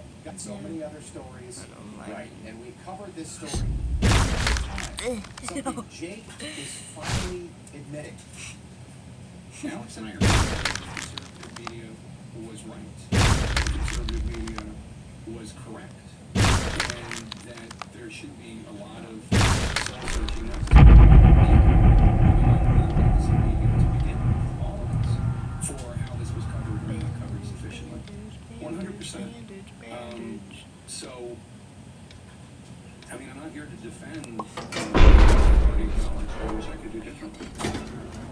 media, got so many other stories. Right, and we covered this story something Jake is finally admitting. Alex and I are conservative media was right. Conservative media was correct. And that there should be a lot of soul-searching necessary to begin with, all of us, for how this was covered or not covered sufficiently. 100%. So, I mean, I'm not here to defend knowledge. I wish I could do differently.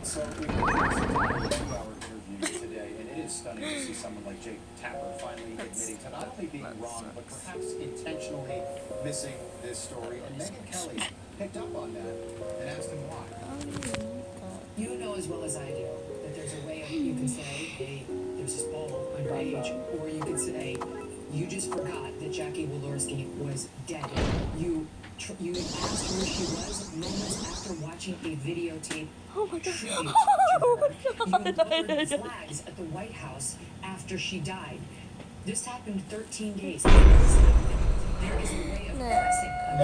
So we had a 2-hour interview today, and it is stunning to see someone like Jake Tapper finally admitting to not only being wrong, but perhaps intentionally missing this story. And Megyn Kelly picked up on that and asked him why. You know as well as I do that there's a way you can say, hey, there's this ball underage, or you could say, you just forgot that Jackie Walorski was dead. You asked where she was moments after watching a videotape. Oh my God. You lowered flags at the White House after she died. This happened 13 days. There is a way of pressing on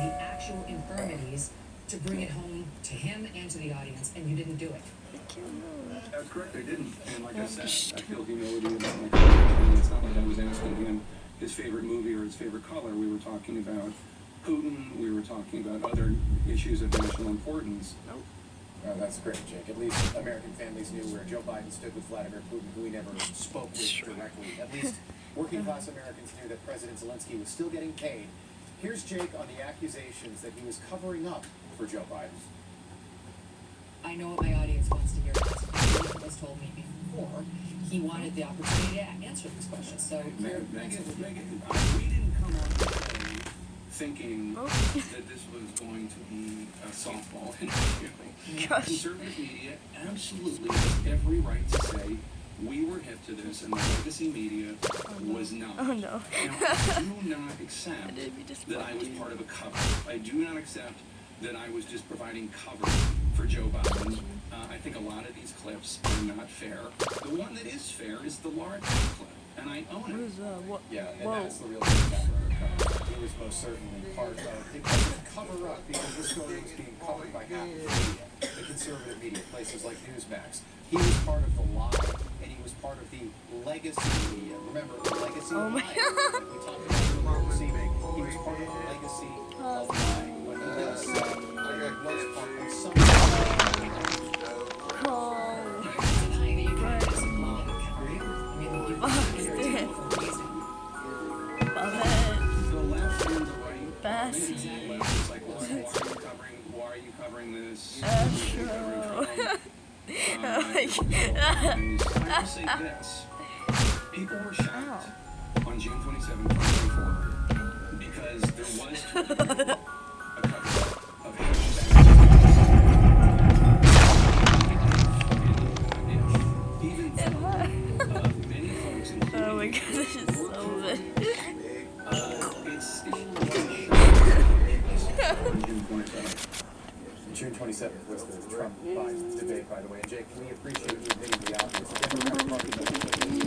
the actual infirmities to bring it home to him and to the audience, and you didn't do it. That's correct, I didn't. And like I said, I feel humility about my question. It's not like I was asking him his favorite movie or his favorite color. We were talking about Putin. We were talking about other issues of national importance. Nope. That's great, Jake. At least American families knew where Joe Biden stood with Vladimir Putin, who he never spoke with directly. At least working-class Americans knew that President Zelensky was still getting paid. Here's Jake on the accusations that he was covering up for Joe Biden. I know what my audience wants to hear. He has told me before he wanted the opportunity to answer these questions. So, Megyn, we didn't come on today thinking that this was going to be a softball interview. Conservative media absolutely has every right to say we were hip to this and the legacy media was not. Oh no. Now, I do not accept that I was part of a cover. I do not accept that I was just providing cover for Joe Biden. I think a lot of these clips are not fair. The one that is fair is the large clip, and I own it. Yeah, and that's the real thing. He was most certainly part of it. Wasn't a cover-up because this story was being covered by half of the media, the conservative media, places like Newsmax. He was part of the lie, and he was part of the legacy media. Remember, the legacy of lying. We talked about it this evening. He was part of the legacy of lying. When he does say, I was part of something. Why are you covering this? I will say this. People were shocked on June 27, 2024 because there was a cover of even many folks, including oh my God, this is so bad. it's still on June 27th. June 27th was the Trump-Biden debate, by the way. And Jake, we appreciate you admitting the obvious. The Democratic Party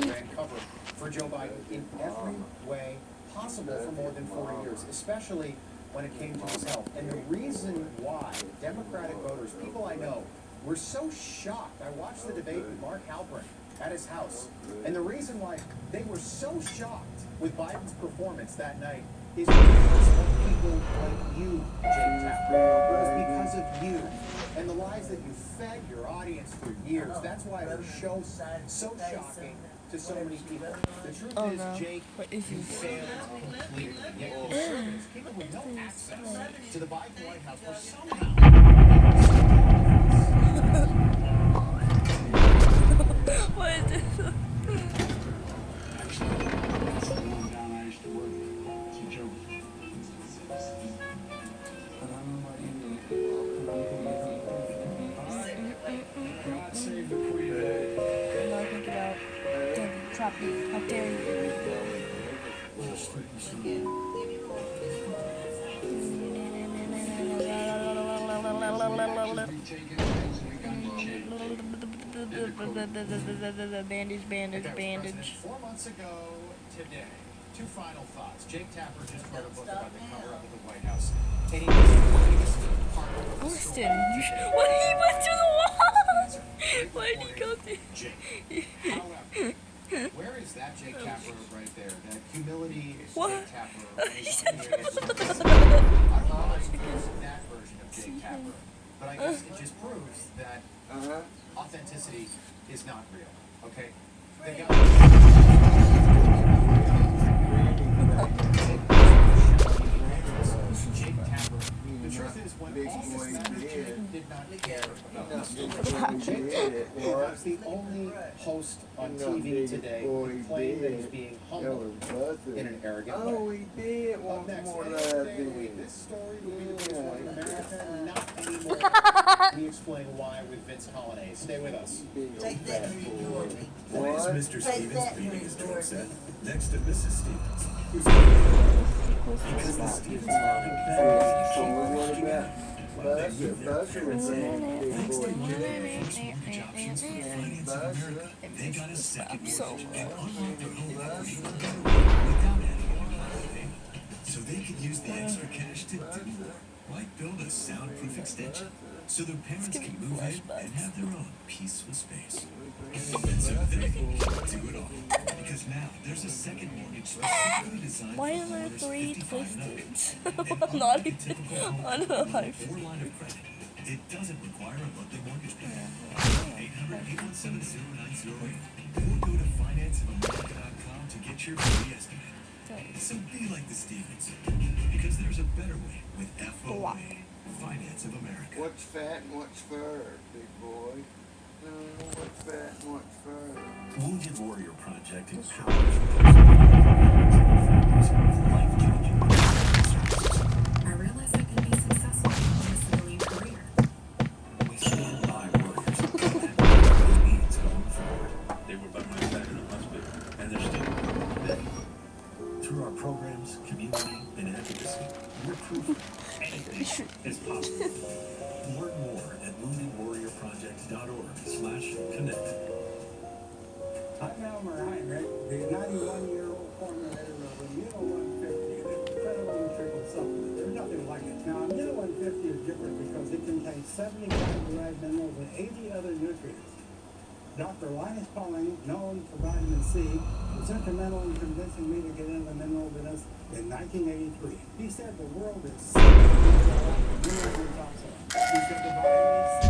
ran cover for Joe Biden in every way possible for more than 40 years, especially when it came to his health. And the reason why Democratic voters, people I know, were so shocked. I watched the debate with Mark Halperin at his house. And the reason why they were so shocked with Biden's performance that night is because of people like you, Jake Tapper. It was because of you and the lies that you fed your audience for years. That's why it was so shocking to so many people. The truth is, Jake, you failed completely. Yet conservatives, people with no access to the Biden White House, were somehow... What is this? God save the Queen. I'm not thinking about Trump. How dare you? Okay, Bandage. 4 months ago today, two final thoughts. Jake Tapper just wrote a book about the cover up of the White House. And he was the biggest part of the Austin, story. what he went through the wall? Answer. Great Why did he go reporting, through? Jake. However, where is that Jake Tapper right there? That humility What? Jake Tapper. when he's on here is- I don't know that version of Jake Tapper, but I guess it just proves that authenticity is not real. Okay? The Jake Tapper. The truth is, when all this mattered, Jake did not care about the story. Jake Tapper was the only host on TV today who claimed that he's being humble in an arrogant way. Oh, he did Up want next, more any of day of the week, that. this story will be the biggest one in America, not anymore. We explain why with Vince Colonnade. Stay with us. Take that and ignore me. Why is What? Mr. Take Stevens that beating and his ignore drum set me. next to Mrs. Stevens? Who's because the Stevens family So what about Buster? Buster was saying big boy. Finance of America. They got a second So mortgage and unlocked their home equity without adding any down payment. So they could use the extra cash to do more, like build a soundproof extension, so their parents can move in and have their own peaceful space. And so they do it all. Because now there's a second mortgage specifically designed Why for are there homeowners 3 55 and up. Pistons? And Not unlike a even typical home on the loan life. or line of credit, it doesn't require a monthly mortgage payment. 800-817-0908 or go to financeofamerica.com to get your free estimate. So be like the Stevens, because there's a better way with FOA, Finance of America. What's fat and what's fur, big boy? What's fat and what's fur? Wounded Warrior Project empowers life-changing services. I realized I could be successful in a civilian career. We stand by warriors and their needs going forward. They were by my side in the hospital, and they're still there. Through our programs, community, and advocacy, we're proof anything is possible. Learn more at woundedwarriorproject.org/connect. I'm Elmer Heinrich, the 91-year-old formulator of Immuno 150, an incredible nutritional supplement. There's nothing like it. Now, Immuno 150 is different because it contains 75 derived minerals and 80 other nutrients. Dr. Linus Pauling, known for vitamin C, was instrumental in convincing me to get into the mineral business in 1983. He said the world is sick of minerals and topsoil. He said the vitamins,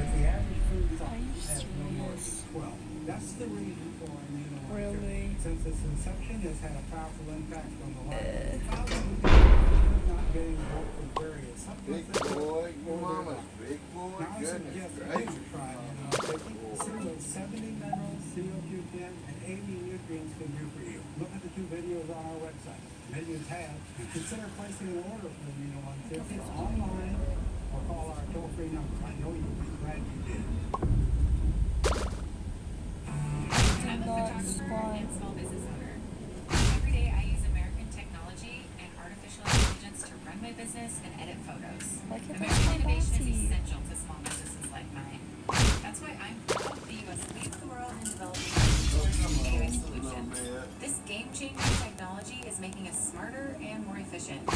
but the average food has no more than 12. That's the reason for Immuno 150. Really? Since its inception, it's had a powerful impact on the lives of thousands of people who are not getting help from various Big supplements. boy, mama, big boy, Now, I goodness suggest that gracious. you try it. See what 70 minerals, COQ10, and 80 nutrients can do for you. Look at the 2 videos on our website, Menu tab, and consider placing an order for Immuno 150 online or call our toll-free number. I know you'll be glad you did. I'm a photographer and small business owner. Every day I use American technology and artificial intelligence to run my business and edit photos. Why can't I American find innovation is Bounty? essential to small businesses like mine. That's why I'm proud the U.S. leads the world in developing AI solutions. This game-changing technology is making us smarter and more efficient.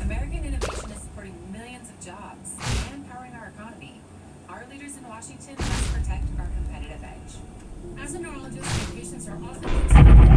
American innovation is supporting millions of jobs and powering our economy. Our leaders in Washington must protect our competitive edge. As a neurologist, my patients are often concerned with